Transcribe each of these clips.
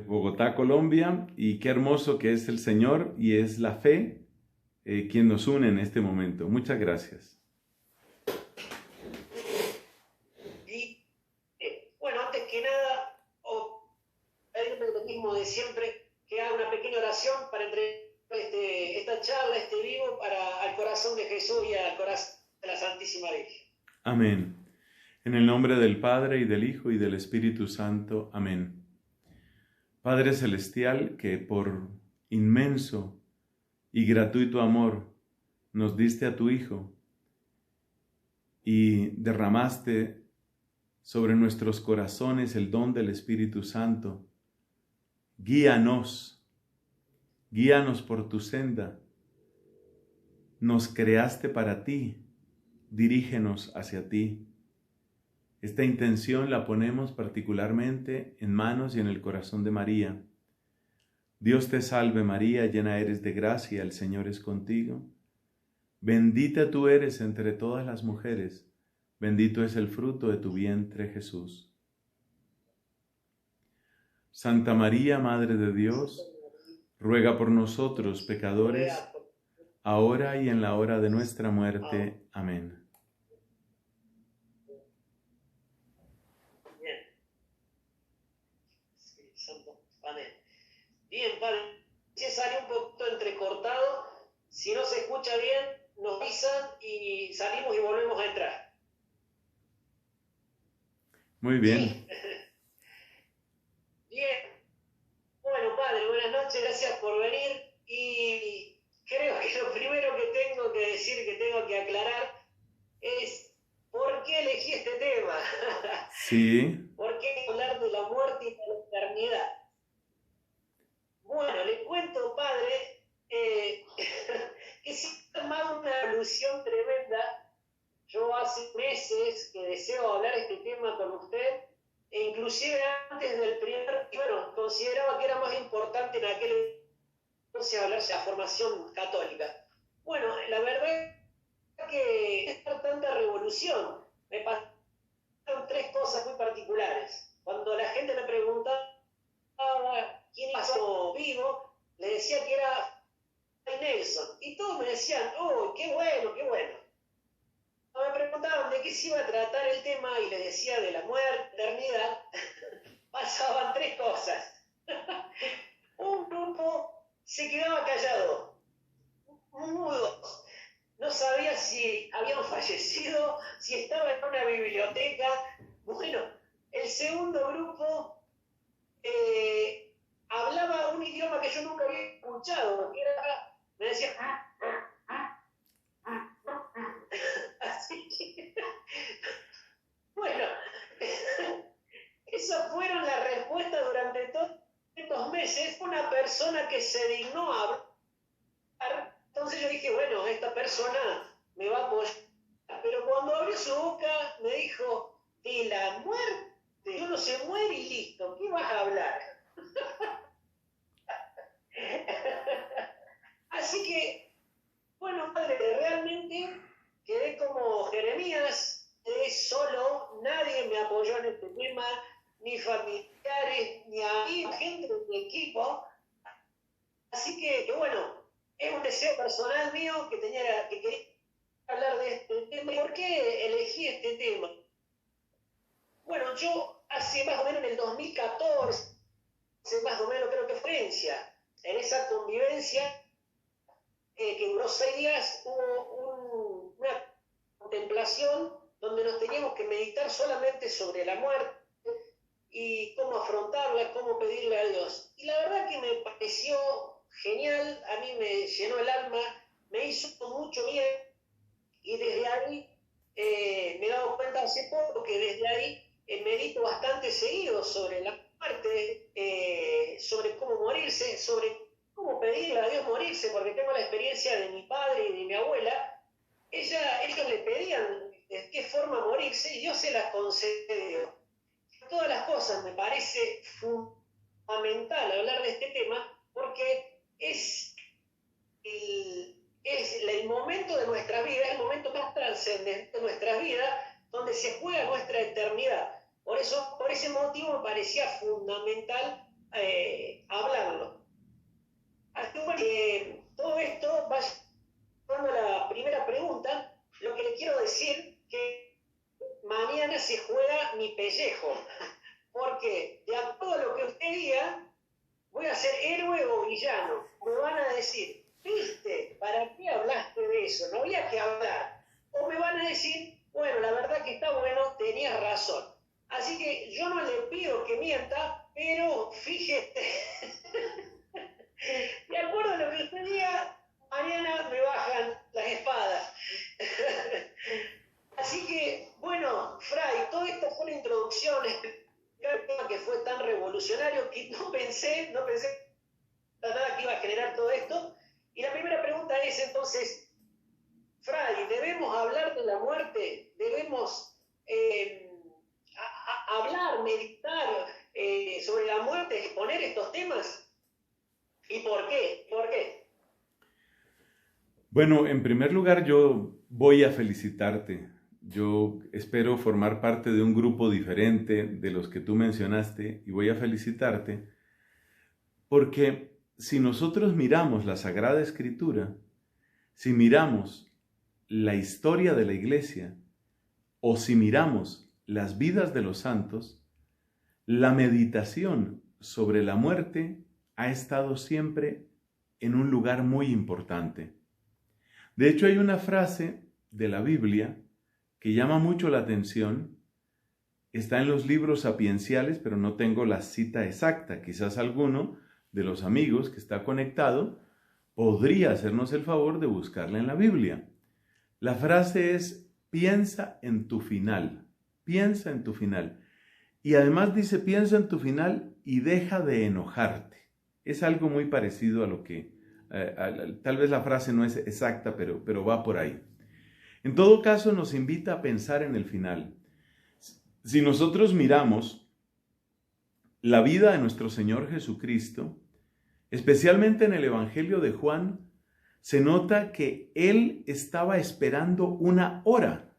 Bogotá, Colombia, y qué hermoso que es el Señor y es la fe quien nos une en este momento. Muchas gracias. Y bueno, antes que nada, pedirme lo mismo de siempre, que haga una pequeña oración para entregar esta charla, este vivo, al corazón de Jesús y al corazón de la Santísima Virgen. Amén. En el nombre del Padre, y del Hijo, y del Espíritu Santo. Amén. Padre Celestial, que por inmenso y gratuito amor nos diste a tu Hijo y derramaste sobre nuestros corazones el don del Espíritu Santo, guíanos por tu senda. Nos creaste para ti, dirígenos hacia ti. Esta intención la ponemos particularmente en manos y en el corazón de María. Dios te salve María, llena eres de gracia, el Señor es contigo. Bendita tú eres entre todas las mujeres, bendito es el fruto de tu vientre Jesús. Santa María, Madre de Dios, ruega por nosotros pecadores, ahora y en la hora de nuestra muerte. Amén. Bien, Padre, si sale un poquito entrecortado, si no se escucha bien, nos avisan y salimos y volvemos a entrar. Muy bien. Sí. Bien. Bueno, Padre, buenas noches, gracias por venir. Y creo que lo primero que tengo que decir, que tengo que aclarar, es ¿por qué elegí este tema? Sí. ¿Por qué hablar de la muerte y de la eternidad? Bueno, le cuento, Padre, que se ha armado una alusión tremenda. Yo hace meses que deseo hablar este tema con usted, e inclusive antes del primer, bueno, consideraba que era más importante en aquel entonces hablar de la formación católica. Bueno, la verdad es que es tanta revolución. Me pasaron tres cosas muy particulares. Cuando la gente me preguntaba quién pasó vivo, le decía que era Nelson. Y todos me decían, ¡oh, qué bueno, qué bueno! Me preguntaban de qué se iba a tratar el tema y les decía de la muerte, eternidad, pasaban tres cosas. Un grupo se quedaba callado, mudos, no sabía si habían fallecido, si estaba en una biblioteca. Bueno, el segundo grupo hablaba un idioma que yo nunca había escuchado, que era, me decía, así que, bueno, esas fueron las respuestas durante todos estos meses. Una persona que se dignó a hablar, entonces yo dije, bueno, esta persona me va a apoyar. Pero cuando abrió su boca me dijo, de la muerte, uno se muere y listo, ¿qué vas a hablar? Así que, bueno, Padre, realmente quedé como Jeremías, quedé solo, nadie me apoyó en este tema, ni familiares, ni amigos, gente de mi equipo. Así que bueno, es un deseo personal mío que quería hablar de este tema. ¿Por qué elegí este tema? Bueno, yo hace más o menos en el 2014, más o menos creo que Florencia, en esa convivencia que duró 6 días, hubo una contemplación donde nos teníamos que meditar solamente sobre la muerte y cómo afrontarla, cómo pedirle a Dios. Y la verdad que me pareció genial, a mí me llenó el alma, me hizo mucho bien, y desde ahí me he dado cuenta hace poco que desde ahí medito bastante seguido sobre la muerte, sobre cómo morirse, sobre cómo pedirle a Dios morirse, porque tengo la experiencia de mi padre y de mi abuela. Ellos le pedían de qué forma morirse y Dios se las concedió. Todas las cosas me parece fundamental hablar de este tema porque es el momento de nuestra vida, el momento más trascendente de nuestra vida, donde se juega nuestra eternidad. Por ese motivo me parecía fundamental villano. Me van a decir, ¿viste? ¿Para qué hablaste de eso? No había que hablar. O me van a decir, bueno, la verdad que está bueno, tenías razón. Así que yo no le pido que mienta, pero fíjese, de acuerdo a lo que usted diga, mañana me bajan las espadas. Así que, bueno, Fray, todo esto fue una introducción, el tema que fue tan revolucionario que no pensé nada que iba a generar todo esto. Y la primera pregunta es entonces, Fray, ¿debemos hablar de la muerte? ¿Debemos hablar, meditar sobre la muerte, exponer estos temas? ¿Y por qué? ¿Por qué? Bueno, en primer lugar, yo voy a felicitarte. Yo espero formar parte de un grupo diferente de los que tú mencionaste y voy a felicitarte porque si nosotros miramos la Sagrada Escritura, si miramos la historia de la Iglesia o si miramos las vidas de los santos, la meditación sobre la muerte ha estado siempre en un lugar muy importante. De hecho, hay una frase de la Biblia que llama mucho la atención. Está en los libros sapienciales, pero no tengo la cita exacta. Quizás alguno de los amigos que está conectado podría hacernos el favor de buscarla en la Biblia. La frase es, piensa en tu final. Piensa en tu final. Y además dice, piensa en tu final y deja de enojarte. Es algo muy parecido a lo que, tal vez la frase no es exacta, pero va por ahí. En todo caso, nos invita a pensar en el final. Si nosotros miramos la vida de nuestro Señor Jesucristo, especialmente en el Evangelio de Juan, se nota que Él estaba esperando una hora.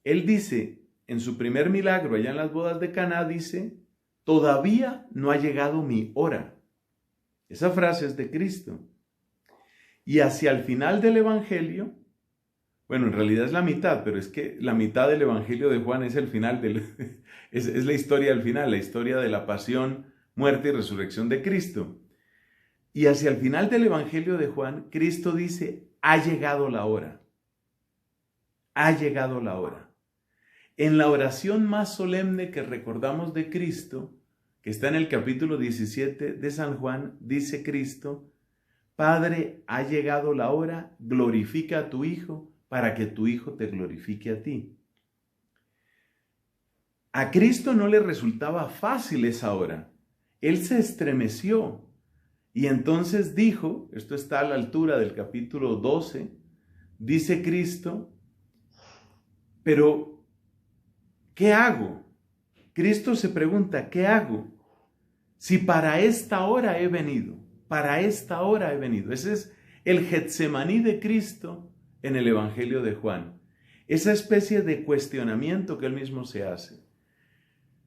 Él dice, en su primer milagro allá en las bodas de Caná, dice, todavía no ha llegado mi hora. Esa frase es de Cristo. Y hacia el final del Evangelio, bueno, en realidad es la mitad, pero es que la mitad del Evangelio de Juan es el final, es la historia del final, la historia de la pasión, muerte y resurrección de Cristo. Y hacia el final del Evangelio de Juan, Cristo dice, ha llegado la hora. Ha llegado la hora. En la oración más solemne que recordamos de Cristo, que está en el capítulo 17 de San Juan, dice Cristo, Padre, ha llegado la hora, glorifica a tu Hijo, para que tu Hijo te glorifique a ti. A Cristo no le resultaba fácil esa hora. Él se estremeció y entonces dijo, esto está a la altura del capítulo 12, dice Cristo, pero ¿qué hago? Cristo se pregunta, ¿qué hago? Si para esta hora he venido, para esta hora he venido. Ese es el Getsemaní de Cristo en el Evangelio de Juan. Esa especie de cuestionamiento que él mismo se hace.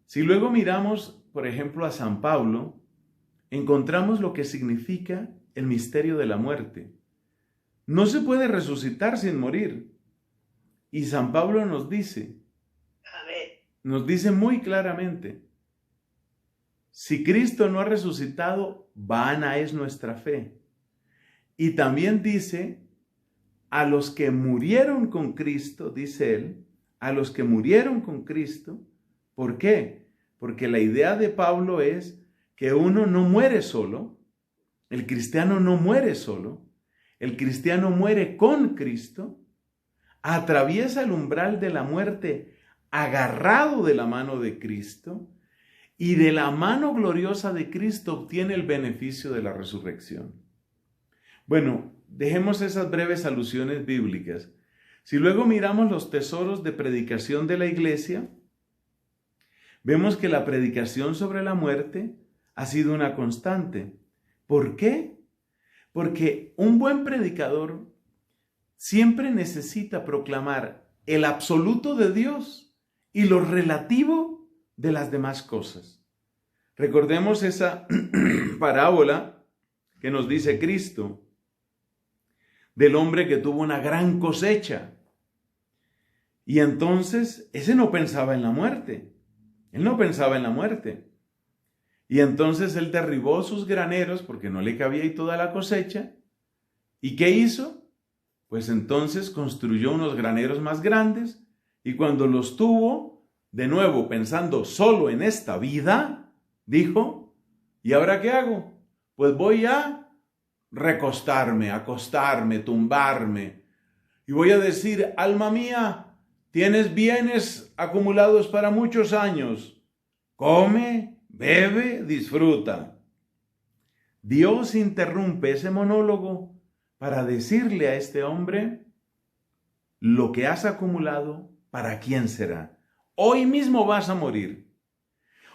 Si luego miramos, por ejemplo, a San Pablo, encontramos lo que significa el misterio de la muerte. No se puede resucitar sin morir. Y San Pablo nos dice muy claramente, si Cristo no ha resucitado, vana es nuestra fe. Y también dice, a los que murieron con Cristo, dice él, a los que murieron con Cristo, ¿por qué? Porque la idea de Pablo es que uno no muere solo, el cristiano no muere solo, el cristiano muere con Cristo, atraviesa el umbral de la muerte agarrado de la mano de Cristo y de la mano gloriosa de Cristo obtiene el beneficio de la resurrección. Bueno, dejemos esas breves alusiones bíblicas. Si luego miramos los tesoros de predicación de la Iglesia, vemos que la predicación sobre la muerte ha sido una constante. ¿Por qué? Porque un buen predicador siempre necesita proclamar el absoluto de Dios y lo relativo de las demás cosas. Recordemos esa parábola que nos dice Cristo del hombre que tuvo una gran cosecha. Y entonces ese no pensaba en la muerte. Él no pensaba en la muerte. Y entonces él derribó sus graneros porque no le cabía ahí toda la cosecha. ¿Y qué hizo? Pues entonces construyó unos graneros más grandes y cuando los tuvo, de nuevo pensando solo en esta vida, dijo, ¿y ahora qué hago? Pues voy a recostarme, acostarme, tumbarme y voy a decir, alma mía, tienes bienes acumulados para muchos años, come, bebe, disfruta. Dios interrumpe ese monólogo para decirle a este hombre, lo que has acumulado, ¿para quién será? Hoy mismo vas a morir.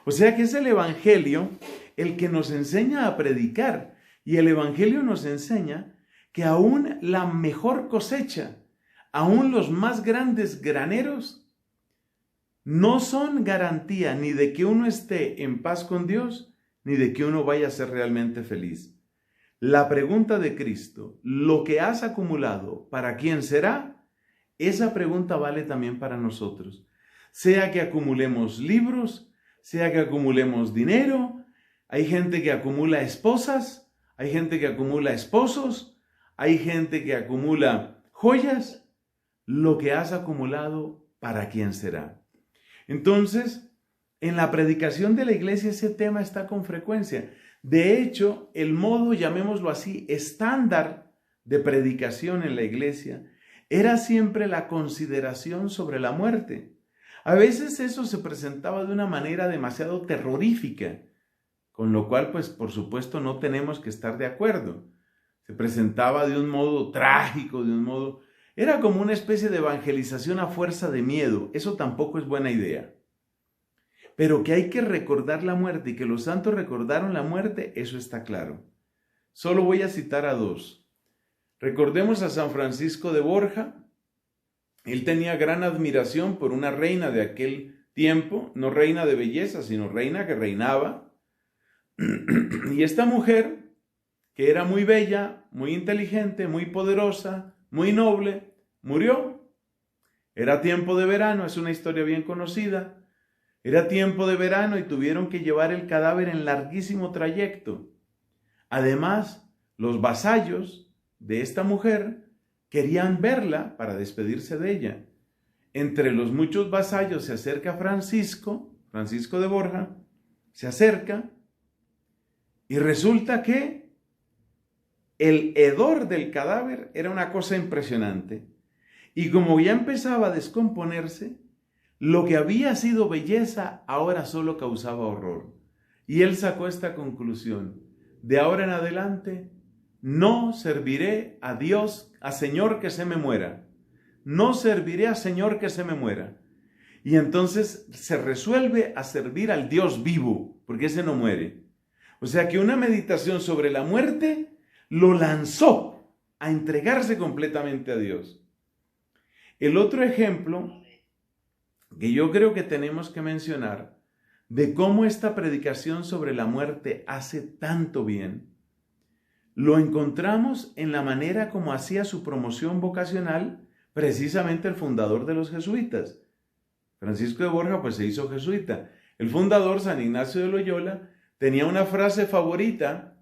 O sea que es el Evangelio el que nos enseña a predicar. Y el Evangelio nos enseña que aún la mejor cosecha, aún los más grandes graneros, no son garantía ni de que uno esté en paz con Dios, ni de que uno vaya a ser realmente feliz. La pregunta de Cristo, ¿lo que has acumulado, para quién será? Esa pregunta vale también para nosotros. Sea que acumulemos libros, sea que acumulemos dinero, hay gente que acumula esposas, hay gente que acumula esposos, hay gente que acumula joyas. Lo que has acumulado, ¿para quién será? Entonces, en la predicación de la iglesia ese tema está con frecuencia. De hecho, el modo, llamémoslo así, estándar de predicación en la iglesia era siempre la consideración sobre la muerte. A veces eso se presentaba de una manera demasiado terrorífica, con lo cual, pues, por supuesto, no tenemos que estar de acuerdo. Se presentaba de un modo trágico, de un modo... Era como una especie de evangelización a fuerza de miedo. Eso tampoco es buena idea. Pero que hay que recordar la muerte y que los santos recordaron la muerte, eso está claro. Solo voy a citar a dos. Recordemos a San Francisco de Borja. Él tenía gran admiración por una reina de aquel tiempo, no reina de belleza, sino reina que reinaba. Y esta mujer, que era muy bella, muy inteligente, muy poderosa, muy noble, murió. Era tiempo de verano, es una historia bien conocida. Era tiempo de verano y tuvieron que llevar el cadáver en larguísimo trayecto. Además, los vasallos de esta mujer querían verla para despedirse de ella. Entre los muchos vasallos se acerca Francisco de Borja, se acerca y resulta que el hedor del cadáver era una cosa impresionante. Y como ya empezaba a descomponerse, lo que había sido belleza ahora solo causaba horror. Y él sacó esta conclusión: de ahora en adelante no serviré a Dios, a Señor que se me muera. No serviré a Señor que se me muera. Y entonces se resuelve a servir al Dios vivo, porque ese no muere. O sea que una meditación sobre la muerte lo lanzó a entregarse completamente a Dios. El otro ejemplo que yo creo que tenemos que mencionar de cómo esta predicación sobre la muerte hace tanto bien, lo encontramos en la manera como hacía su promoción vocacional precisamente el fundador de los jesuitas. Francisco de Borja pues se hizo jesuita. El fundador, San Ignacio de Loyola, tenía una frase favorita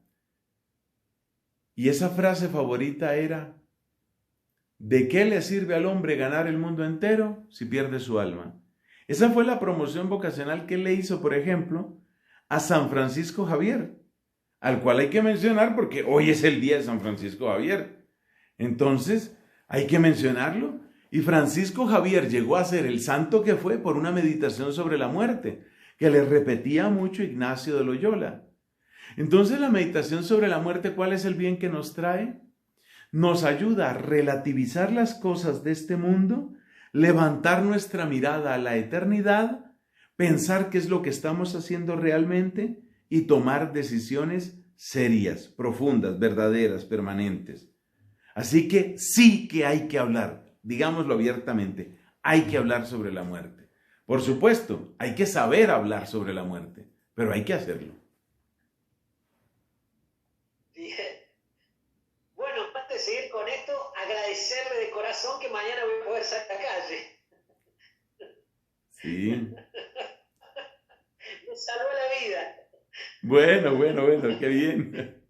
y esa frase favorita era: ¿de qué le sirve al hombre ganar el mundo entero si pierde su alma? Esa fue la promoción vocacional que él le hizo, por ejemplo, a San Francisco Javier, al cual hay que mencionar porque hoy es el día de San Francisco Javier. Entonces, hay que mencionarlo. Y Francisco Javier llegó a ser el santo que fue por una meditación sobre la muerte, que le repetía mucho Ignacio de Loyola. Entonces, la meditación sobre la muerte, ¿cuál es el bien que nos trae? Nos ayuda a relativizar las cosas de este mundo, levantar nuestra mirada a la eternidad, pensar qué es lo que estamos haciendo realmente y tomar decisiones serias, profundas, verdaderas, permanentes. Así que sí que hay que hablar, digámoslo abiertamente, hay que hablar sobre la muerte. Por supuesto, hay que saber hablar sobre la muerte, pero hay que hacerlo. Bueno, antes de seguir con esto, agradecerle de corazón que mañana voy a poder salir a la calle. Sí. Me salvó la vida. Bueno, qué bien.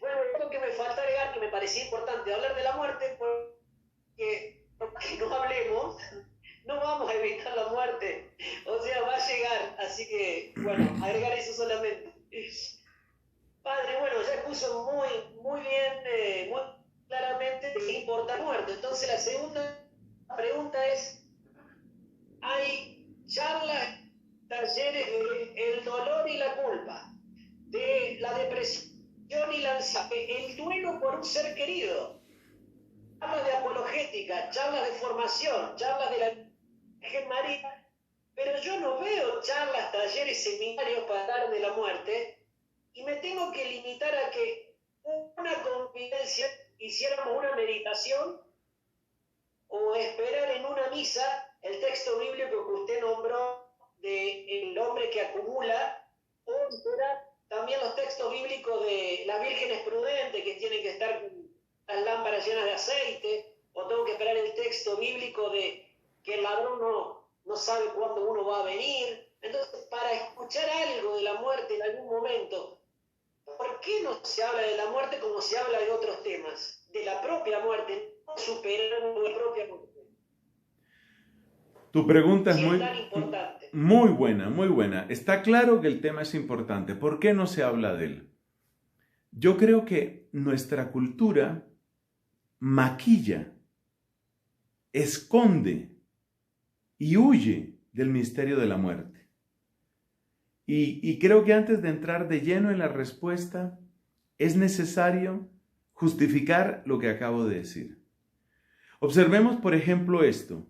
Bueno, lo que me falta agregar, que me parecía importante hablar de la muerte, porque aunque no hablemos, no vamos a evitar la muerte. O sea, va a llegar. Así que, bueno, agregar eso solamente. Padre, bueno, ya expuso muy bien, muy claramente que importa la muerte. Entonces, la segunda pregunta es, ¿hay charlas, talleres de el dolor y la culpa, de la depresión y la ansiedad, el duelo por un ser querido, charlas de apologética, charlas de formación, charlas de la Virgen María, pero yo no veo charlas, talleres, seminarios para hablar de la muerte y me tengo que limitar a que una convivencia, hiciéramos una meditación o esperar en una misa el texto bíblico que usted nombró del hombre que acumula, o esperar también los textos bíblicos de las vírgenes prudentes que tienen que estar con las lámparas llenas de aceite, o tengo que esperar el texto bíblico de que el ladrón no sabe cuándo uno va a venir. Entonces, para escuchar algo de la muerte en algún momento, ¿por qué no se habla de la muerte como se habla de otros temas? De la propia muerte, no superando la propia muerte. Tu pregunta es Si es tan importante. muy buena, muy buena. Está claro que el tema es importante. ¿Por qué no se habla de él? Yo creo que nuestra cultura maquilla, esconde y huye del misterio de la muerte. Y creo que antes de entrar de lleno en la respuesta, es necesario justificar lo que acabo de decir. Observemos, por ejemplo, esto.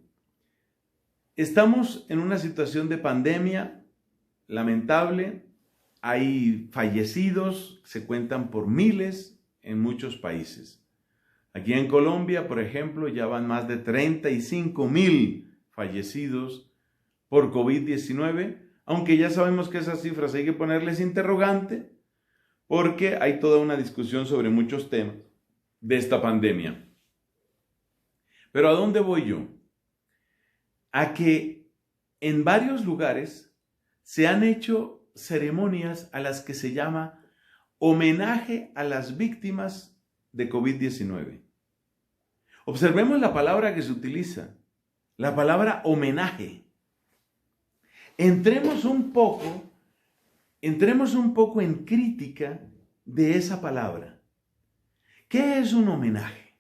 Estamos en una situación de pandemia lamentable. Hay fallecidos, se cuentan por miles en muchos países. Aquí en Colombia, por ejemplo, ya van más de 35,000 fallecidos por COVID-19, aunque ya sabemos que esas cifras hay que ponerles interrogante, porque hay toda una discusión sobre muchos temas de esta pandemia. Pero ¿a dónde voy yo? A que en varios lugares se han hecho ceremonias a las que se llama homenaje a las víctimas de COVID-19. Observemos la palabra que se utiliza, la palabra homenaje. Entremos un poco en crítica de esa palabra. ¿Qué es un homenaje?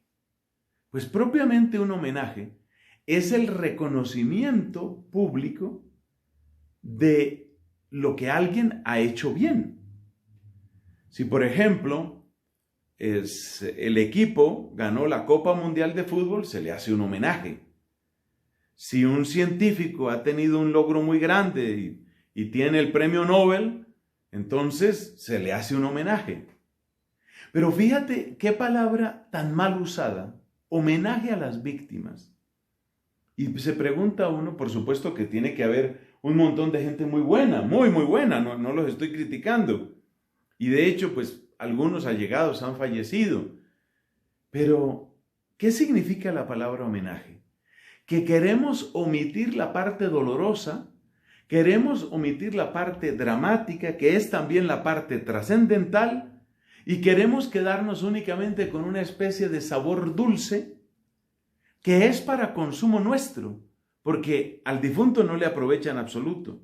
Pues propiamente un homenaje es el reconocimiento público de lo que alguien ha hecho bien. Si, por ejemplo, el equipo ganó la Copa Mundial de Fútbol, se le hace un homenaje. Si un científico ha tenido un logro muy grande y tiene el premio Nobel, entonces se le hace un homenaje. Pero fíjate qué palabra tan mal usada, homenaje a las víctimas. Y se pregunta uno, por supuesto que tiene que haber un montón de gente muy buena, muy buena, no los estoy criticando. Y de hecho, pues algunos allegados han fallecido. Pero, ¿qué significa la palabra homenaje? Que queremos omitir la parte dolorosa, queremos omitir la parte dramática, que es también la parte trascendental, y queremos quedarnos únicamente con una especie de sabor dulce, que es para consumo nuestro, porque al difunto no le aprovecha en absoluto.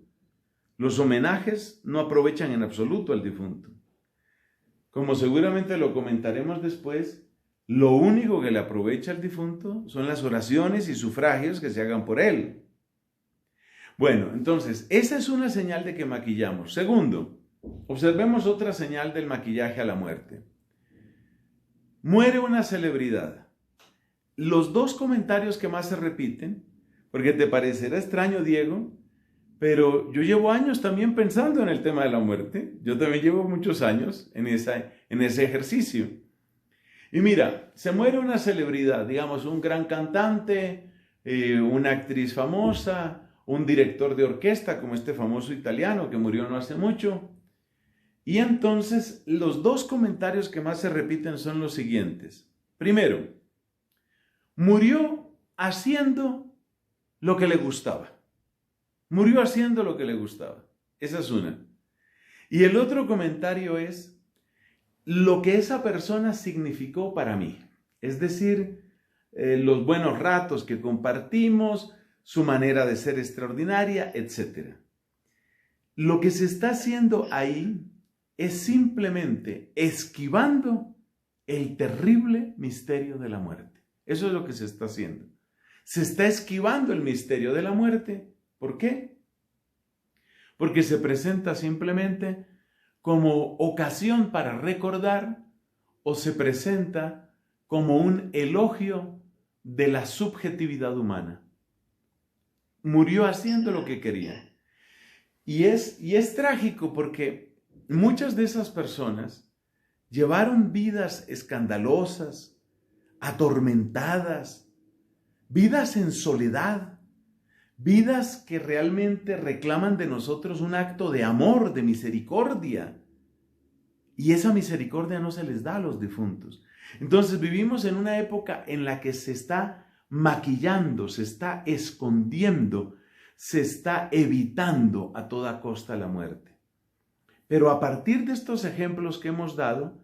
Los homenajes no aprovechan en absoluto al difunto. Como seguramente lo comentaremos después, lo único que le aprovecha al difunto son las oraciones y sufragios que se hagan por él. Bueno, entonces, esa es una señal de que maquillamos. Segundo, observemos otra señal del maquillaje a la muerte. Muere una celebridad. Los dos comentarios que más se repiten, porque te parecerá extraño, Diego, pero yo llevo años también pensando en el tema de la muerte. Yo también llevo muchos años en ese ejercicio. Y mira, se muere una celebridad, digamos, un gran cantante, una actriz famosa, un director de orquesta como este famoso italiano que murió no hace mucho. Y entonces los dos comentarios que más se repiten son los siguientes. Primero, murió haciendo lo que le gustaba. Murió haciendo lo que le gustaba. Esa es una. Y el otro comentario es lo que esa persona significó para mí. Es decir, los buenos ratos que compartimos, su manera de ser extraordinaria, etc. Lo que se está haciendo ahí es simplemente esquivando el terrible misterio de la muerte. Eso es lo que se está haciendo. Se está esquivando el misterio de la muerte. ¿Por qué? Porque se presenta simplemente como ocasión para recordar o se presenta como un elogio de la subjetividad humana. Murió haciendo lo que quería. Y es trágico porque muchas de esas personas llevaron vidas escandalosas, atormentadas, vidas en soledad, vidas que realmente reclaman de nosotros un acto de amor, de misericordia. Y esa misericordia no se les da a los difuntos. Entonces vivimos en una época en la que se está maquillando, se está escondiendo, se está evitando a toda costa la muerte. Pero a partir de estos ejemplos que hemos dado,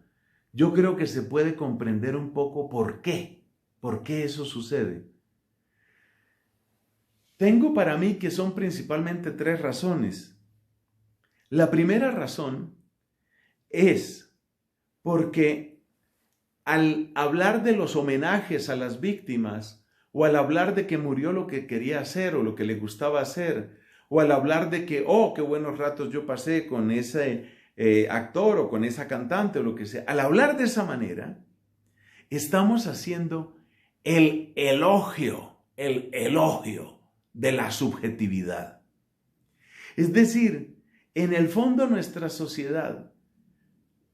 yo creo que se puede comprender un poco por qué eso sucede. Tengo para mí que son principalmente 3 razones. La primera razón es porque al hablar de los homenajes a las víctimas, o al hablar de que murió lo que quería hacer o lo que le gustaba hacer, o al hablar de que, qué buenos ratos yo pasé con ese actor o con esa cantante o lo que sea, al hablar de esa manera, estamos haciendo el elogio de la subjetividad. Es decir, en el fondo nuestra sociedad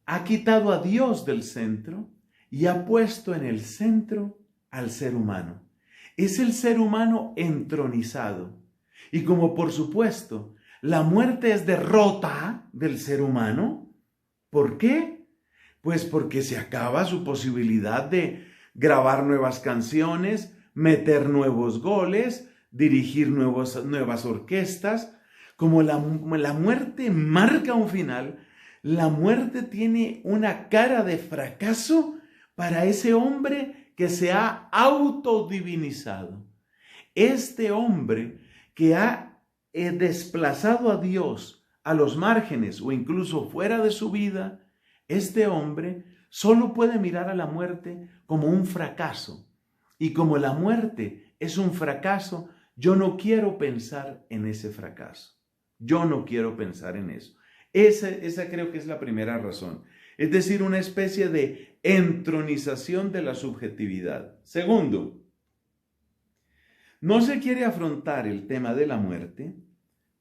ha quitado a Dios del centro y ha puesto en el centro al ser humano. Es el ser humano entronizado. Y como por supuesto la muerte es derrota del ser humano, ¿por qué? Pues porque se acaba su posibilidad de grabar nuevas canciones, meter nuevos goles, dirigir nuevas orquestas. Como la muerte marca un final, la muerte tiene una cara de fracaso para ese hombre que se ha autodivinizado. Este hombre que ha desplazado a Dios a los márgenes o incluso fuera de su vida, este hombre solo puede mirar a la muerte como un fracaso. Y como la muerte es un fracaso, yo no quiero pensar en ese fracaso. Yo no quiero pensar en eso. Esa creo que es la primera razón. Es decir, una especie de entronización de la subjetividad. Segundo, no se quiere afrontar el tema de la muerte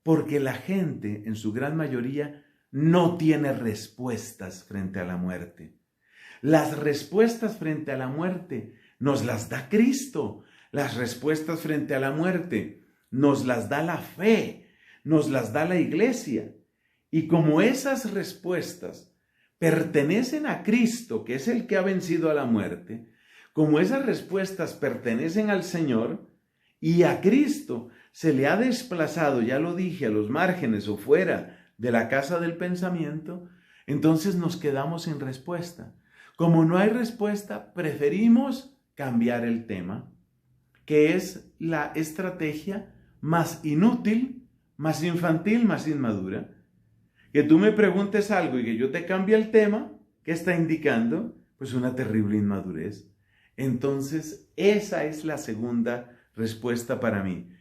porque la gente, en su gran mayoría, no tiene respuestas frente a la muerte. Las respuestas frente a la muerte nos las da Cristo. Las respuestas frente a la muerte nos las da la fe, nos las da la Iglesia. Y como esas respuestas pertenecen a Cristo, que es el que ha vencido a la muerte, como esas respuestas pertenecen al Señor y a Cristo se le ha desplazado, ya lo dije, a los márgenes o fuera de la casa del pensamiento, entonces nos quedamos sin respuesta. Como no hay respuesta, preferimos cambiar el tema, que es la estrategia más inútil, más infantil, más inmadura. Que tú me preguntes algo y que yo te cambie el tema, ¿qué está indicando? Pues una terrible inmadurez. Entonces, esa es la segunda respuesta para mí.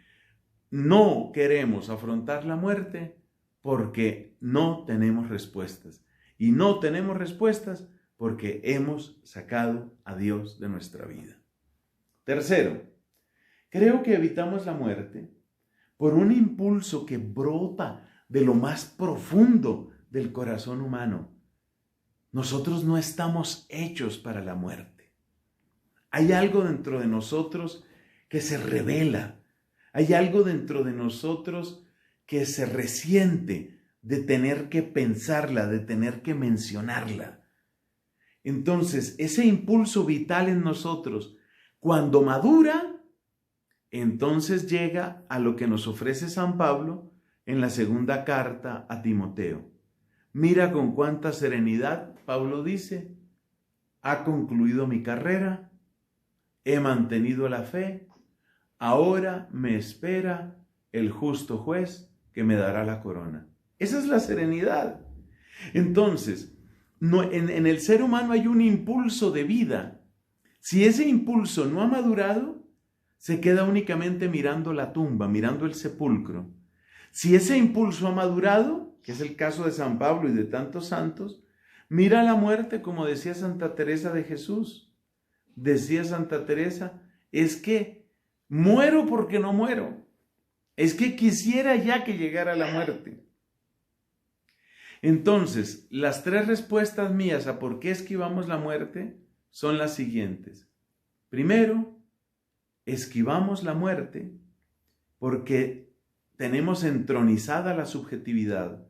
No queremos afrontar la muerte porque no tenemos respuestas. Y no tenemos respuestas porque hemos sacado a Dios de nuestra vida. Tercero, creo que evitamos la muerte por un impulso que brota de lo más profundo del corazón humano. Nosotros no estamos hechos para la muerte. Hay algo dentro de nosotros que se revela. Hay algo dentro de nosotros que se resiente de tener que pensarla, de tener que mencionarla. Entonces, ese impulso vital en nosotros, cuando madura, entonces llega a lo que nos ofrece San Pablo en la segunda carta a Timoteo. Mira con cuánta serenidad, Pablo dice, ha concluido mi carrera, he mantenido la fe, ahora me espera el justo juez que me dará la corona. Esa es la serenidad. Entonces, en el ser humano hay un impulso de vida. Si ese impulso no ha madurado, se queda únicamente mirando la tumba, mirando el sepulcro. Si ese impulso ha madurado, que es el caso de San Pablo y de tantos santos, mira la muerte, como decía Santa Teresa de Jesús. Decía Santa Teresa, es que muero porque no muero. Es que quisiera ya que llegara la muerte. Entonces, las 3 respuestas mías a por qué esquivamos la muerte son las siguientes. Primero, esquivamos la muerte porque tenemos entronizada la subjetividad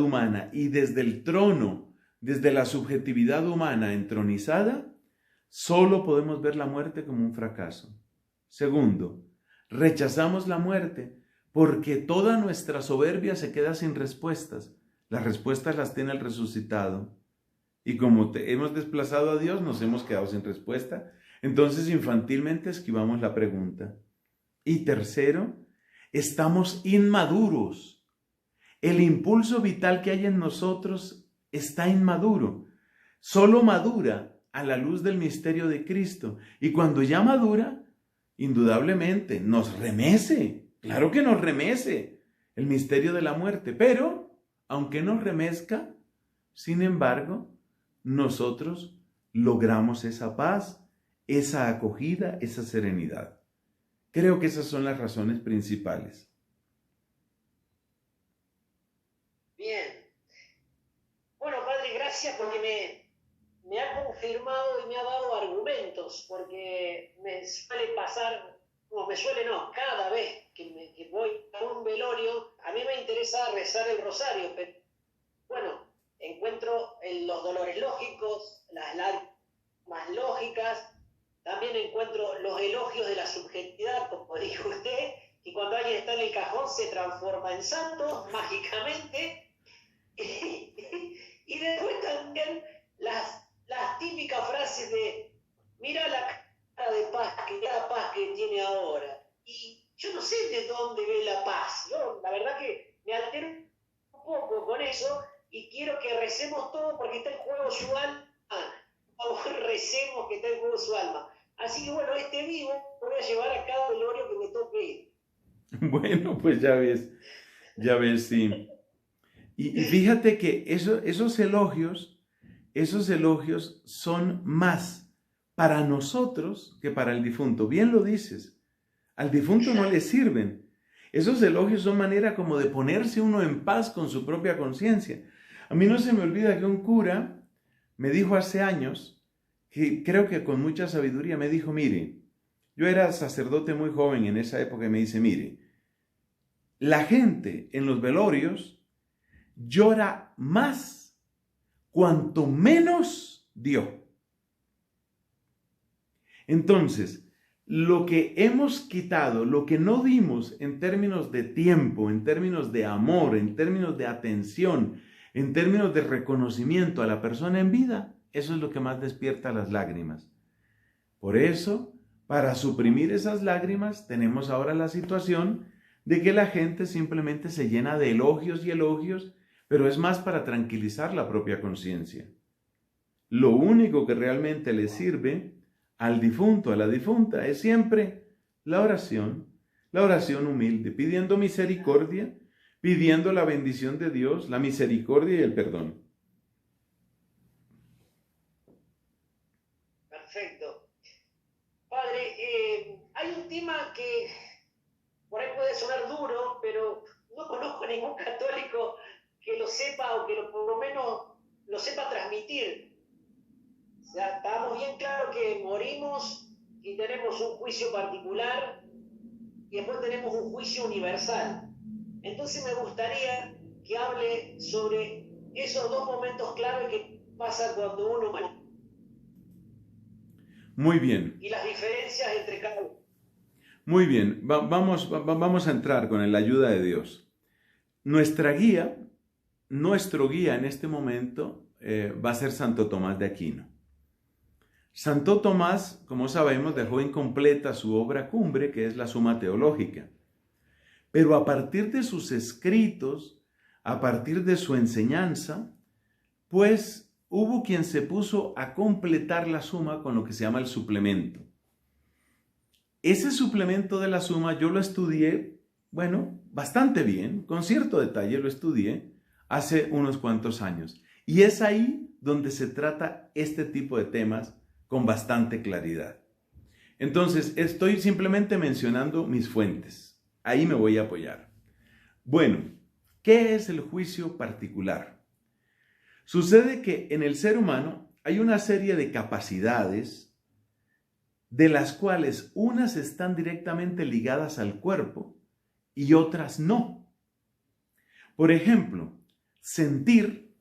humana, y desde el trono, desde la subjetividad humana entronizada, solo podemos ver la muerte como un fracaso. Segundo, rechazamos la muerte porque toda nuestra soberbia se queda sin respuestas. Las respuestas las tiene el resucitado. Y como hemos desplazado a Dios, nos hemos quedado sin respuesta. Entonces, infantilmente esquivamos la pregunta. Y tercero, estamos inmaduros. El impulso vital que hay en nosotros está inmaduro. Solo madura a la luz del misterio de Cristo. Y cuando ya madura, indudablemente nos remece. Claro que nos remece el misterio de la muerte. Pero, aunque nos remezca, sin embargo, nosotros logramos esa paz, esa acogida, esa serenidad. Creo que esas son las razones principales. Bien. Bueno, Padre, gracias porque me ha confirmado y me ha dado argumentos, porque me suele pasar, cada vez que voy a un velorio, a mí me interesa rezar el rosario, pero bueno, encuentro los dolores lógicos, las lágrimas lógicas, también encuentro los elogios de la subjetividad, como dijo usted, y cuando alguien está en el cajón se transforma en santo mágicamente. Y después también las típicas frases de mira la cara de paz, la paz que tiene ahora. Y yo no sé de dónde ve la paz. Yo la verdad que me altero un poco con eso y quiero que recemos todo porque está en juego su alma. Recemos que está en juego su alma. Así que bueno, vivo voy a llevar a cada velorio que me toque ir. Bueno, pues ya ves, sí. Y fíjate que esos elogios son más para nosotros que para el difunto. Bien lo dices, al difunto no le sirven. Esos elogios son manera como de ponerse uno en paz con su propia conciencia. A mí no se me olvida que un cura me dijo hace años, que creo que con mucha sabiduría, me dijo, mire, yo era sacerdote muy joven en esa época y me dice, mire, la gente en los velorios llora más cuanto menos dio. Entonces, lo que hemos quitado, lo que no dimos en términos de tiempo, en términos de amor, en términos de atención, en términos de reconocimiento a la persona en vida, eso es lo que más despierta las lágrimas. Por eso, para suprimir esas lágrimas, tenemos ahora la situación de que la gente simplemente se llena de elogios y elogios, pero es más para tranquilizar la propia conciencia. Lo único que realmente le sirve al difunto, a la difunta, es siempre la oración humilde, pidiendo misericordia, pidiendo la bendición de Dios, la misericordia y el perdón. Perfecto. Padre, hay un tema que por ahí puede sonar duro, pero no conozco ningún católico que lo sepa o que por lo menos lo sepa transmitir. O sea, estamos bien claros que morimos y tenemos un juicio particular y después tenemos un juicio universal. Entonces me gustaría que hable sobre esos dos momentos clave que pasan cuando uno muere. Muy bien. Y las diferencias entre cada uno. Muy bien, vamos a entrar con la ayuda de Dios. Nuestro guía en este momento va a ser Santo Tomás de Aquino. Santo Tomás, como sabemos, dejó incompleta su obra cumbre, que es la Suma Teológica. Pero a partir de sus escritos, a partir de su enseñanza, pues hubo quien se puso a completar la Suma con lo que se llama el suplemento. Ese suplemento de la Suma yo lo estudié, bastante bien, con cierto detalle lo estudié hace unos cuantos años. Y es ahí donde se trata este tipo de temas con bastante claridad. Entonces, estoy simplemente mencionando mis fuentes. Ahí me voy a apoyar. Bueno, ¿qué es el juicio particular? Sucede que en el ser humano hay una serie de capacidades de las cuales unas están directamente ligadas al cuerpo y otras no. Por ejemplo, sentir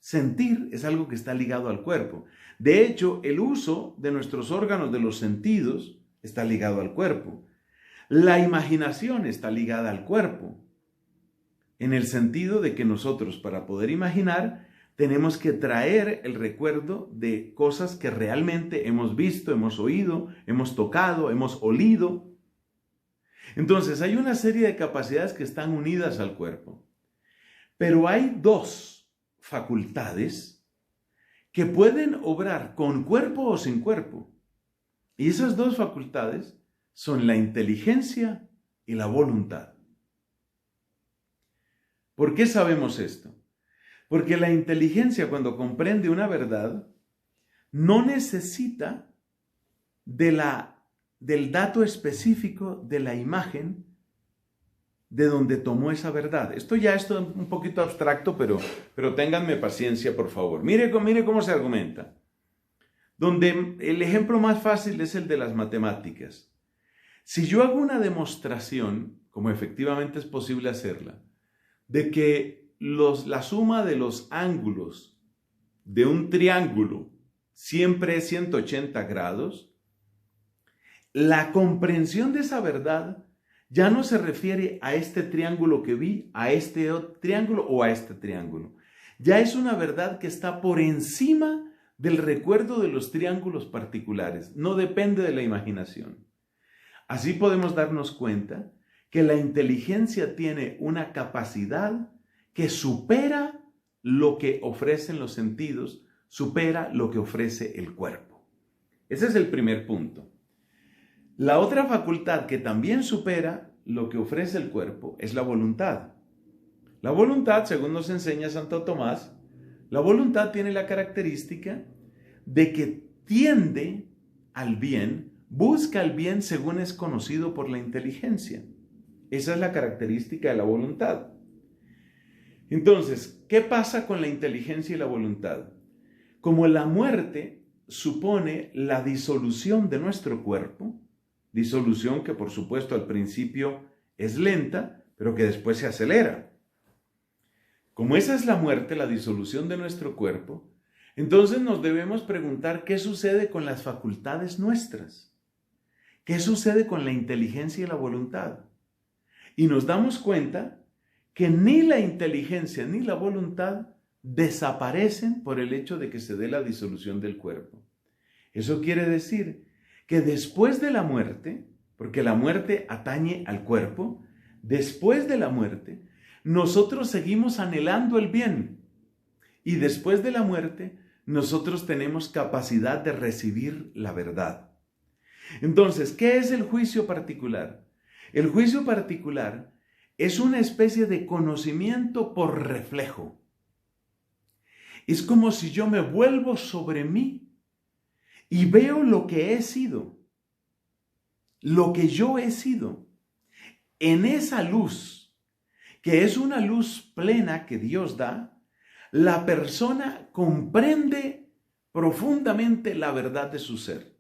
es algo que está ligado al cuerpo. De hecho, el uso de nuestros órganos de los sentidos está ligado al cuerpo. La imaginación está ligada al cuerpo, en el sentido de que nosotros, para poder imaginar, tenemos que traer el recuerdo de cosas que realmente hemos visto, hemos oído, hemos tocado, hemos olido. Entonces, hay una serie de capacidades que están unidas al cuerpo. Pero hay dos facultades que pueden obrar con cuerpo o sin cuerpo. Y esas dos facultades son la inteligencia y la voluntad. ¿Por qué sabemos esto? Porque la inteligencia, cuando comprende una verdad, no necesita del dato específico de la imagen de donde tomó esa verdad. Esto es un poquito abstracto, pero ténganme paciencia, por favor. Mire cómo se argumenta. Donde el ejemplo más fácil es el de las matemáticas. Si yo hago una demostración, como efectivamente es posible hacerla, de que la suma de los ángulos de un triángulo siempre es 180 grados, la comprensión de esa verdad ya no se refiere a este triángulo que vi, a este otro triángulo o a este triángulo. Ya es una verdad que está por encima del recuerdo de los triángulos particulares. No depende de la imaginación. Así podemos darnos cuenta que la inteligencia tiene una capacidad que supera lo que ofrecen los sentidos, supera lo que ofrece el cuerpo. Ese es el primer punto. La otra facultad que también supera lo que ofrece el cuerpo es la voluntad. La voluntad, según nos enseña Santo Tomás, la voluntad tiene la característica de que tiende al bien, busca el bien según es conocido por la inteligencia. Esa es la característica de la voluntad. Entonces, ¿qué pasa con la inteligencia y la voluntad? Como la muerte supone la disolución de nuestro cuerpo, disolución que por supuesto al principio es lenta, pero que después se acelera. Como esa es la muerte, la disolución de nuestro cuerpo, entonces nos debemos preguntar qué sucede con las facultades nuestras, qué sucede con la inteligencia y la voluntad. Y nos damos cuenta que ni la inteligencia ni la voluntad desaparecen por el hecho de que se dé la disolución del cuerpo. Eso quiere decir que después de la muerte, porque la muerte atañe al cuerpo, después de la muerte, nosotros seguimos anhelando el bien. Y después de la muerte, nosotros tenemos capacidad de recibir la verdad. Entonces, ¿qué es el juicio particular? El juicio particular es una especie de conocimiento por reflejo. Es como si yo me vuelvo sobre mí y veo lo que he sido, lo que yo he sido. En esa luz, que es una luz plena que Dios da, la persona comprende profundamente la verdad de su ser.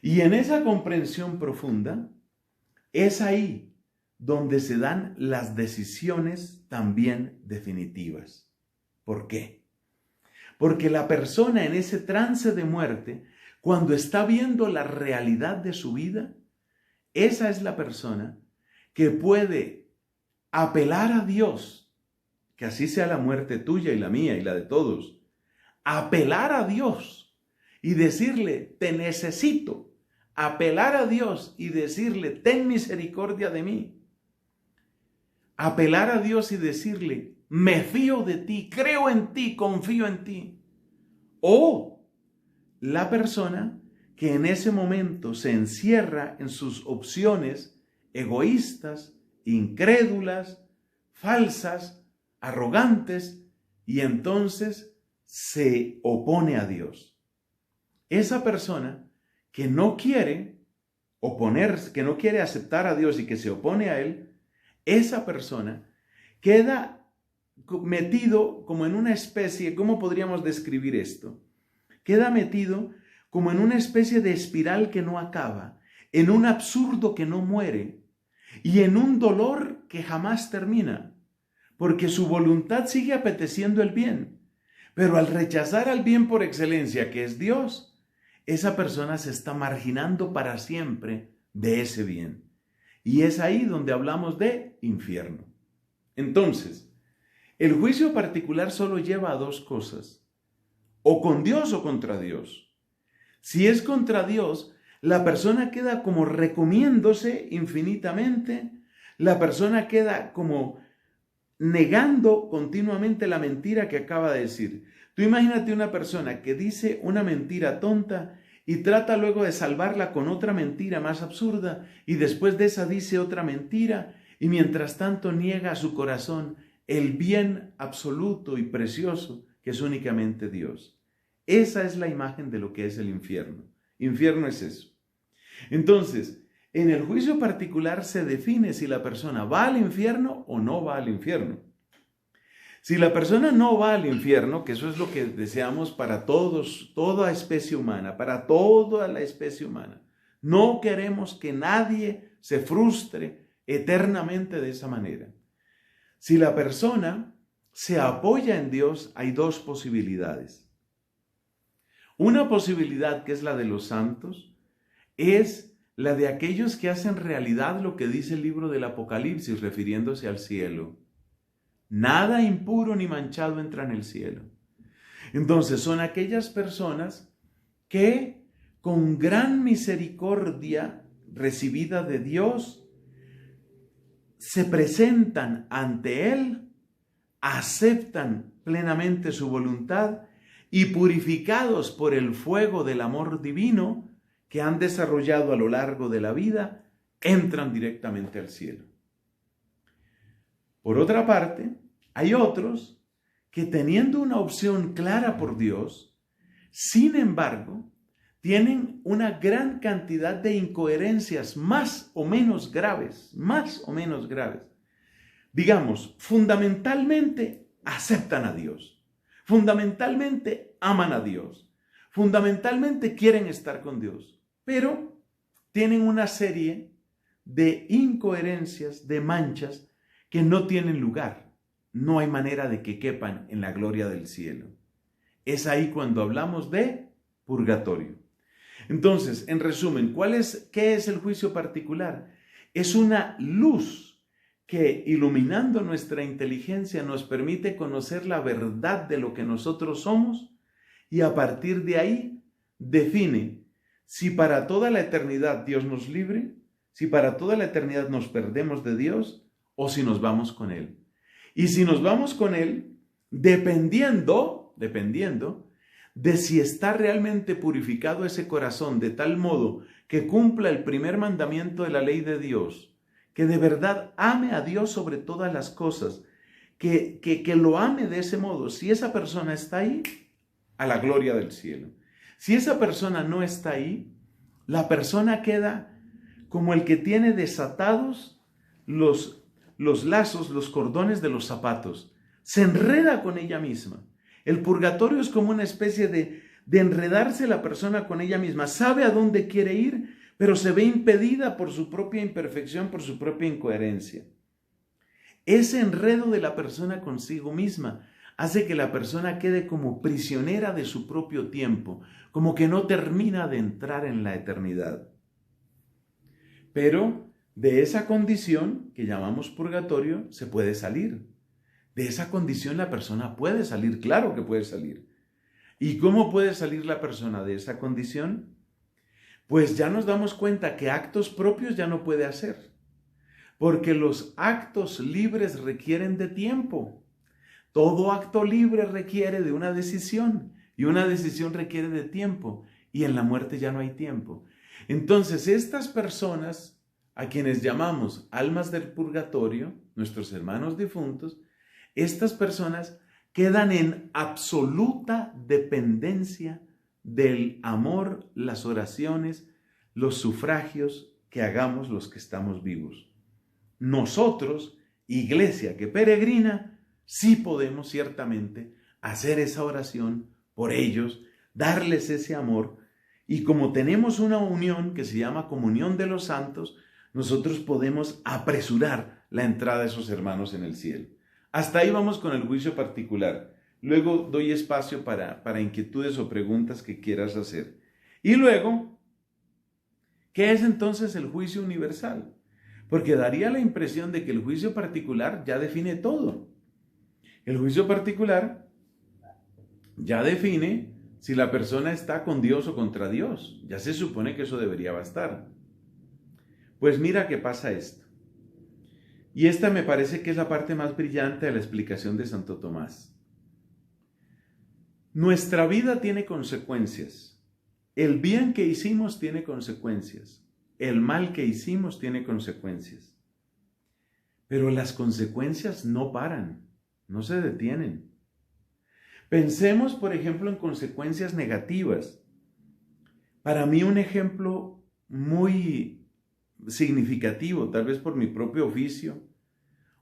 Y en esa comprensión profunda, es ahí donde se dan las decisiones también definitivas. ¿Por qué? Porque la persona en ese trance de muerte, cuando está viendo la realidad de su vida, esa es la persona que puede apelar a Dios, que así sea la muerte tuya y la mía y la de todos, apelar a Dios y decirle, te necesito, apelar a Dios y decirle, ten misericordia de mí, apelar a Dios y decirle, me fío de ti, creo en ti, confío en ti. O la persona que en ese momento se encierra en sus opciones egoístas, incrédulas, falsas, arrogantes, y entonces se opone a Dios. Esa persona que no quiere oponerse, que no quiere aceptar a Dios y que se opone a Él, esa persona queda metido como en una especie, ¿cómo podríamos describir esto? Queda metido como en una especie de espiral que no acaba, en un absurdo que no muere y en un dolor que jamás termina, porque su voluntad sigue apeteciendo el bien, pero al rechazar al bien por excelencia, que es Dios, esa persona se está marginando para siempre de ese bien. Y es ahí donde hablamos de infierno. Entonces, el juicio particular solo lleva a dos cosas, o con Dios o contra Dios. Si es contra Dios, la persona queda como recomiéndose infinitamente, la persona queda como negando continuamente la mentira que acaba de decir. Tú imagínate una persona que dice una mentira tonta y trata luego de salvarla con otra mentira más absurda y después de esa dice otra mentira y mientras tanto niega a su corazón el bien absoluto y precioso que es únicamente Dios. Esa es la imagen de lo que es el infierno. Infierno es eso. Entonces, en el juicio particular se define si la persona va al infierno o no va al infierno. Si la persona no va al infierno, que eso es lo que deseamos para todos, toda especie humana, para toda la especie humana, no queremos que nadie se frustre eternamente de esa manera. Si la persona se apoya en Dios, hay dos posibilidades. Una posibilidad, que es la de los santos, es la de aquellos que hacen realidad lo que dice el libro del Apocalipsis, refiriéndose al cielo. Nada impuro ni manchado entra en el cielo. Entonces son aquellas personas que con gran misericordia recibida de Dios se presentan ante Él, aceptan plenamente su voluntad y purificados por el fuego del amor divino que han desarrollado a lo largo de la vida, entran directamente al cielo. Por otra parte, hay otros que teniendo una opción clara por Dios, sin embargo, tienen una gran cantidad de incoherencias más o menos graves, Digamos, fundamentalmente aceptan a Dios, fundamentalmente aman a Dios, fundamentalmente quieren estar con Dios, pero tienen una serie de incoherencias, de manchas que no tienen lugar. No hay manera de que quepan en la gloria del cielo. Es ahí cuando hablamos de purgatorio. Entonces, en resumen, ¿qué es el juicio particular? Es una luz que, iluminando nuestra inteligencia, nos permite conocer la verdad de lo que nosotros somos y a partir de ahí define si para toda la eternidad Dios nos libre, si para toda la eternidad nos perdemos de Dios o si nos vamos con Él. Y si nos vamos con Él, dependiendo de si está realmente purificado ese corazón de tal modo que cumpla el primer mandamiento de la ley de Dios, que de verdad ame a Dios sobre todas las cosas, que lo ame de ese modo. Si esa persona está ahí, a la gloria del cielo. Si esa persona no está ahí, la persona queda como el que tiene desatados los lazos, los cordones de los zapatos. Se enreda con ella misma. El purgatorio es como una especie de enredarse la persona con ella misma. Sabe a dónde quiere ir, pero se ve impedida por su propia imperfección, por su propia incoherencia. Ese enredo de la persona consigo misma hace que la persona quede como prisionera de su propio tiempo, como que no termina de entrar en la eternidad. Pero de esa condición que llamamos purgatorio se puede salir. De esa condición la persona puede salir, claro que puede salir. ¿Y cómo puede salir la persona de esa condición? Pues ya nos damos cuenta que actos propios ya no puede hacer, porque los actos libres requieren de tiempo. Todo acto libre requiere de una decisión, y una decisión requiere de tiempo, y en la muerte ya no hay tiempo. Entonces, estas personas, a quienes llamamos almas del purgatorio, nuestros hermanos difuntos, estas personas quedan en absoluta dependencia del amor, las oraciones, los sufragios que hagamos los que estamos vivos. Nosotros, iglesia que peregrina, sí podemos ciertamente hacer esa oración por ellos, darles ese amor, y como tenemos una unión que se llama comunión de los santos, nosotros podemos apresurar la entrada de esos hermanos en el cielo. Hasta ahí vamos con el juicio particular. Luego doy espacio para inquietudes o preguntas que quieras hacer. Y luego, ¿qué es entonces el juicio universal? Porque daría la impresión de que el juicio particular ya define todo. El juicio particular ya define si la persona está con Dios o contra Dios. Ya se supone que eso debería bastar. Pues mira qué pasa esto. Y esta me parece que es la parte más brillante de la explicación de Santo Tomás. Nuestra vida tiene consecuencias. El bien que hicimos tiene consecuencias. El mal que hicimos tiene consecuencias. Pero las consecuencias no paran, no se detienen. Pensemos, por ejemplo, en consecuencias negativas. Para mí un ejemplo muy significativo, tal vez por mi propio oficio,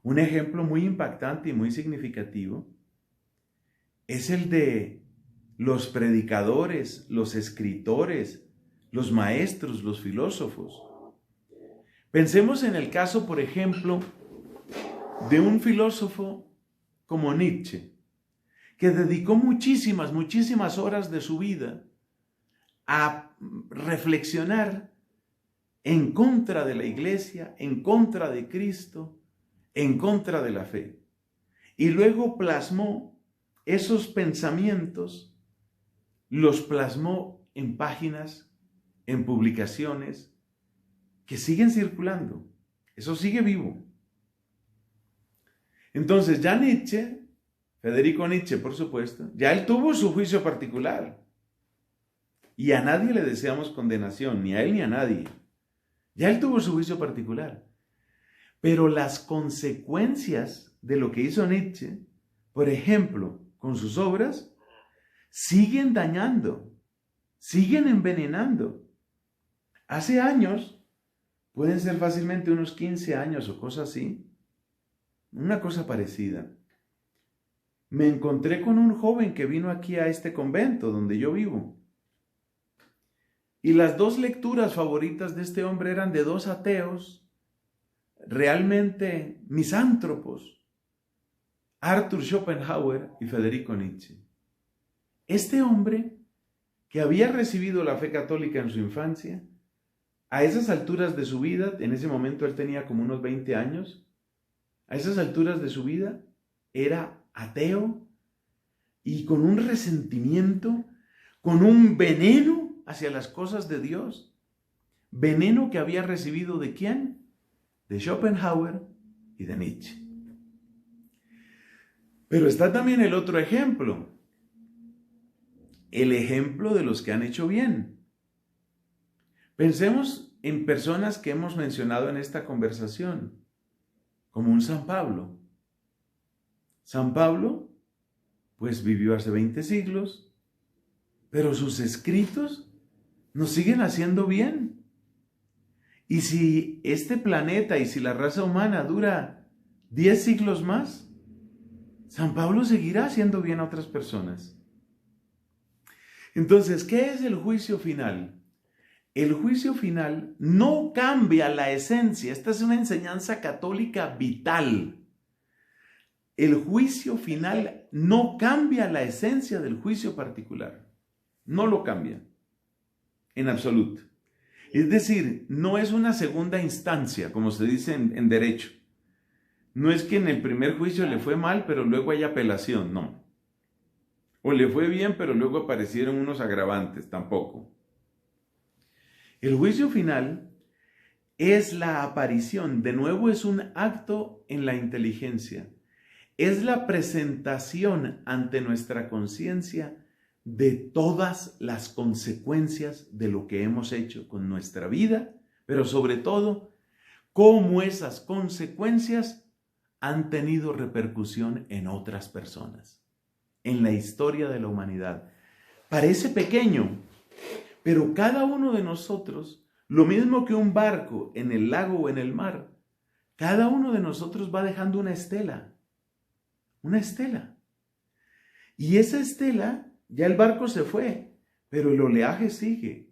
un ejemplo muy impactante y muy significativo, es el de los predicadores, los escritores, los maestros, los filósofos. Pensemos en el caso, por ejemplo, de un filósofo como Nietzsche, que dedicó muchísimas horas de su vida a reflexionar en contra de la iglesia, en contra de Cristo, en contra de la fe. Y luego plasmó esos pensamientos, los plasmó en páginas, en publicaciones que siguen circulando. Eso sigue vivo. Entonces ya Nietzsche, Federico Nietzsche por supuesto, ya él tuvo su juicio particular. Y a nadie le deseamos condenación, ni a él ni a nadie. Ya él tuvo su juicio particular. Pero las consecuencias de lo que hizo Nietzsche, por ejemplo, con sus obras, siguen dañando, siguen envenenando. Hace años, pueden ser fácilmente unos 15 años o cosas así, una cosa parecida. Me encontré con un joven que vino aquí a este convento donde yo vivo. Y las dos lecturas favoritas de este hombre eran de dos ateos, realmente misántropos, Arthur Schopenhauer y Federico Nietzsche. Este hombre, que había recibido la fe católica en su infancia, a esas alturas de su vida, en ese momento él tenía como unos 20 años, a esas alturas de su vida era ateo y con un resentimiento, con un veneno hacia las cosas de Dios. Veneno que había recibido ¿de quién? De Schopenhauer y de Nietzsche. Pero está también el otro ejemplo. El ejemplo de los que han hecho bien. Pensemos en personas que hemos mencionado en esta conversación, como un San Pablo. San Pablo, pues vivió hace 20 siglos, pero sus escritos nos siguen haciendo bien. Y si este planeta y si la raza humana dura 10 siglos más, San Pablo seguirá haciendo bien a otras personas. Entonces, ¿qué es el juicio final? El juicio final no cambia la esencia. Esta es una enseñanza católica vital. El juicio final no cambia la esencia del juicio particular. No lo cambia. En absoluto. Es decir, no es una segunda instancia, como se dice en derecho. No es que en el primer juicio le fue mal, pero luego hay apelación, no. O le fue bien, pero luego aparecieron unos agravantes, tampoco. El juicio final es la aparición, de nuevo es un acto en la inteligencia. Es la presentación ante nuestra conciencia de todas las consecuencias de lo que hemos hecho con nuestra vida, pero sobre todo, cómo esas consecuencias han tenido repercusión en otras personas, en la historia de la humanidad. Parece pequeño, pero cada uno de nosotros, lo mismo que un barco en el lago o en el mar, cada uno de nosotros va dejando una estela. Una estela. Y esa estela, ya el barco se fue, pero el oleaje sigue.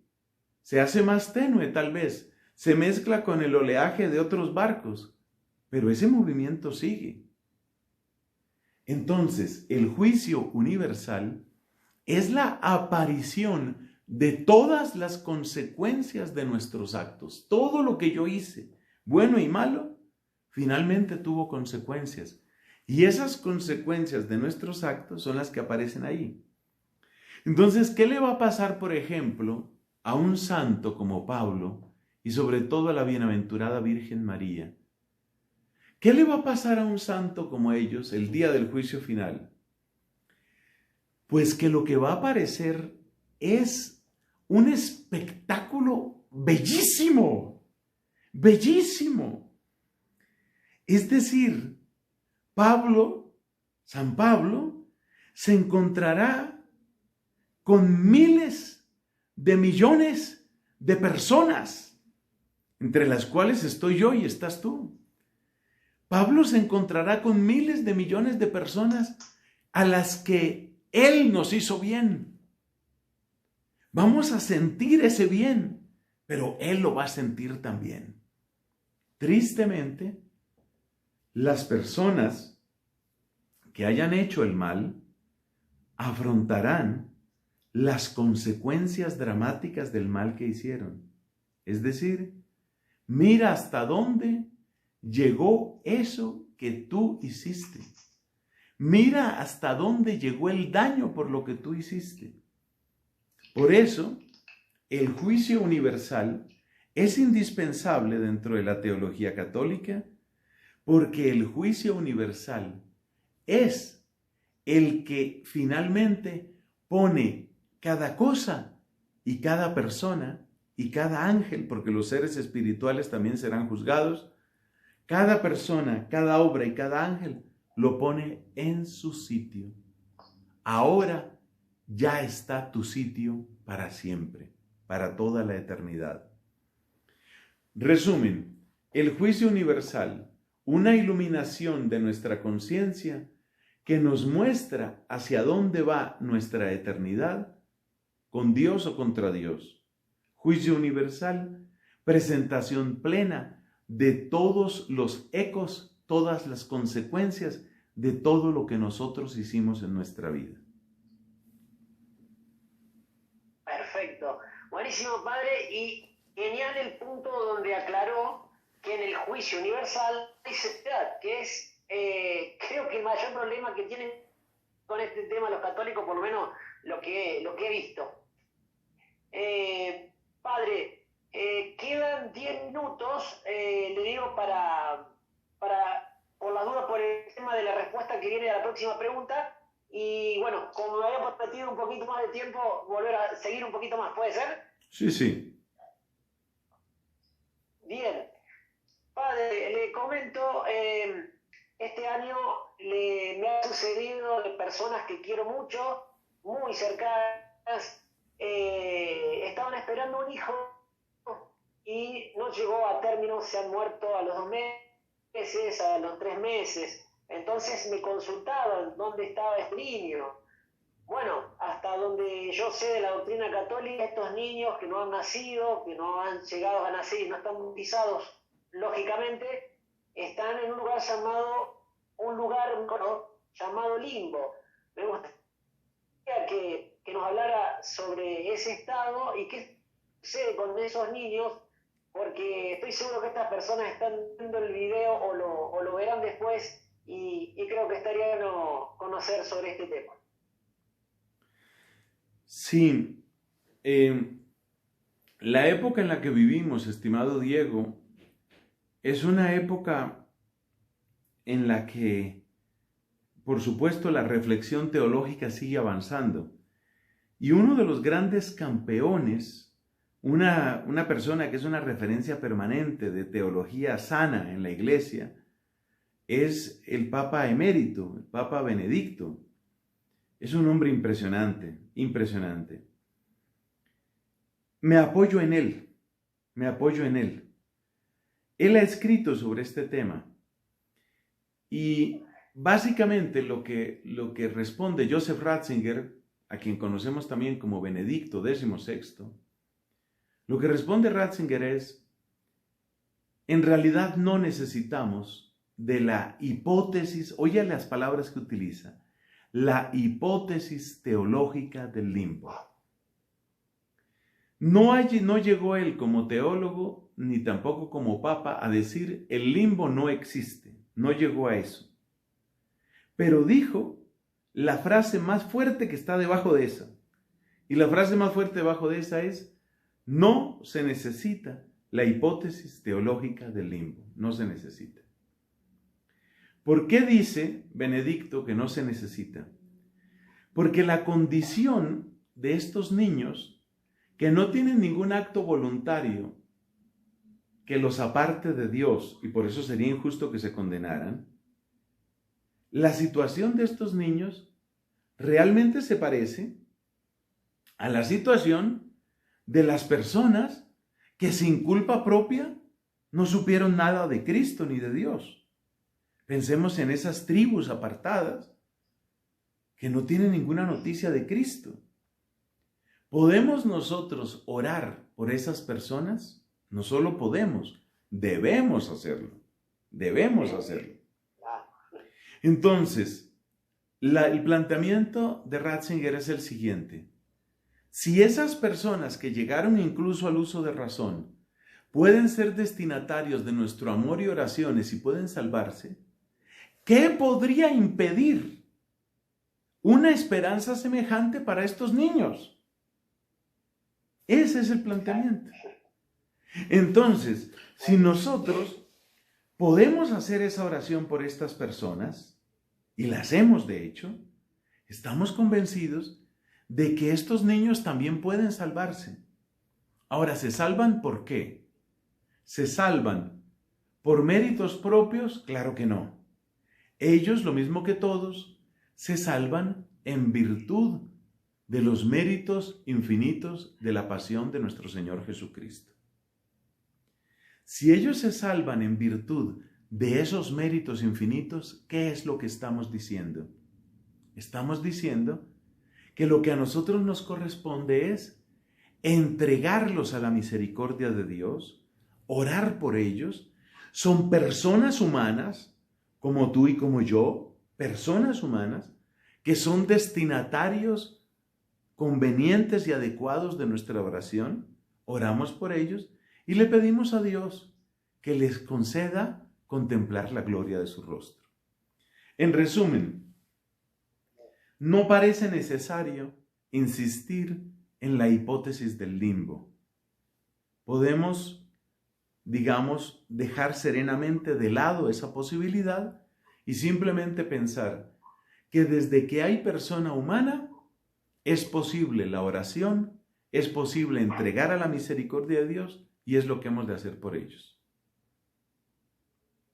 Se hace más tenue tal vez, se mezcla con el oleaje de otros barcos, pero ese movimiento sigue. Entonces, el juicio universal es la aparición de todas las consecuencias de nuestros actos. Todo lo que yo hice, bueno y malo, finalmente tuvo consecuencias. Y esas consecuencias de nuestros actos son las que aparecen ahí. Entonces, ¿qué le va a pasar, por ejemplo, a un santo como Pablo y sobre todo a la bienaventurada Virgen María? ¿Qué le va a pasar a un santo como ellos el día del juicio final? Pues que lo que va a aparecer es un espectáculo bellísimo, bellísimo. Es decir, San Pablo, se encontrará con miles de millones de personas, entre las cuales estoy yo y estás tú. Pablo se encontrará con miles de millones de personas a las que Él nos hizo bien. Vamos a sentir ese bien, pero Él lo va a sentir también. Tristemente, las personas que hayan hecho el mal afrontarán las consecuencias dramáticas del mal que hicieron. Es decir, mira hasta dónde llegó eso que tú hiciste. Mira hasta dónde llegó el daño por lo que tú hiciste. Por eso, el juicio universal es indispensable dentro de la teología católica, porque el juicio universal es el que finalmente pone cada cosa y cada persona y cada ángel, porque los seres espirituales también serán juzgados, cada persona, cada obra y cada ángel lo pone en su sitio. Ahora ya está tu sitio para siempre, para toda la eternidad. Resumen, el juicio universal, una iluminación de nuestra conciencia que nos muestra hacia dónde va nuestra eternidad, con Dios o contra Dios. Juicio universal, presentación plena de todos los ecos, todas las consecuencias de todo lo que nosotros hicimos en nuestra vida. Perfecto. Buenísimo, padre. Y genial el punto donde aclaró que en el juicio universal hay seriedad, que es, creo que el mayor problema que tienen con este tema los católicos, por lo menos lo que he visto. Padre, quedan 10 minutos, le digo, para, por las dudas, por el tema de la respuesta que viene a la próxima pregunta. Y bueno, como me había prometido un poquito más de tiempo, volver a seguir un poquito más, ¿puede ser? Sí, sí. Bien. Padre, le comento, este año me ha sucedido de personas que quiero mucho, muy cercanas, estaban esperando un hijo y no llegó a término, se han muerto a los 2 meses, a los 3 meses. Entonces me consultaban dónde estaba este niño. Bueno, hasta donde yo sé de la doctrina católica, estos niños que no han nacido, que no han llegado a nacer y no están bautizados, lógicamente, están en un lugar llamado limbo. Me gustaría que nos hablara sobre ese estado y qué sucede con esos niños, porque estoy seguro que estas personas están viendo el video o lo verán después y creo que estaría bueno conocer sobre este tema. Sí, la época en la que vivimos, estimado Diego, es una época en la que, por supuesto, la reflexión teológica sigue avanzando. Y uno de los grandes campeones, una persona que es una referencia permanente de teología sana en la iglesia, es el Papa emérito, el Papa Benedicto. Es un hombre impresionante, impresionante. Me apoyo en él. Él ha escrito sobre este tema. Y básicamente lo que responde Joseph Ratzinger, a quien conocemos también como Benedicto XVI, lo que responde Ratzinger es, en realidad no necesitamos de la hipótesis, oye las palabras que utiliza, la hipótesis teológica del limbo. No llegó él como teólogo, ni tampoco como papa, a decir el limbo no existe. No llegó a eso. Pero dijo la frase más fuerte que está debajo de esa. Y la frase más fuerte debajo de esa es, no se necesita la hipótesis teológica del limbo. No se necesita. ¿Por qué dice Benedicto que no se necesita? Porque la condición de estos niños que no tienen ningún acto voluntario que los aparte de Dios, y por eso sería injusto que se condenaran, la situación de estos niños realmente se parece a la situación de las personas que sin culpa propia no supieron nada de Cristo ni de Dios. Pensemos en esas tribus apartadas que no tienen ninguna noticia de Cristo. ¿Podemos nosotros orar por esas personas? No solo podemos, debemos hacerlo. Debemos hacerlo. Entonces, el planteamiento de Ratzinger es el siguiente. Si esas personas que llegaron incluso al uso de razón pueden ser destinatarios de nuestro amor y oraciones y pueden salvarse, ¿qué podría impedir una esperanza semejante para estos niños? Ese es el planteamiento. Entonces, si nosotros podemos hacer esa oración por estas personas, y la hacemos de hecho, estamos convencidos de que estos niños también pueden salvarse. Ahora, ¿se salvan por qué? ¿Se salvan por méritos propios? Claro que no. Ellos, lo mismo que todos, se salvan en virtud de los méritos infinitos de la pasión de nuestro Señor Jesucristo. Si ellos se salvan en virtud de esos méritos infinitos, ¿qué es lo que estamos diciendo? Estamos diciendo que lo que a nosotros nos corresponde es entregarlos a la misericordia de Dios, orar por ellos. Son personas humanas, como tú y como yo, personas humanas, que son destinatarios convenientes y adecuados de nuestra oración. Oramos por ellos y le pedimos a Dios que les conceda contemplar la gloria de su rostro. En resumen, no parece necesario insistir en la hipótesis del limbo. Podemos, digamos, dejar serenamente de lado esa posibilidad y simplemente pensar que desde que hay persona humana es posible la oración, es posible entregar a la misericordia de Dios y es lo que hemos de hacer por ellos.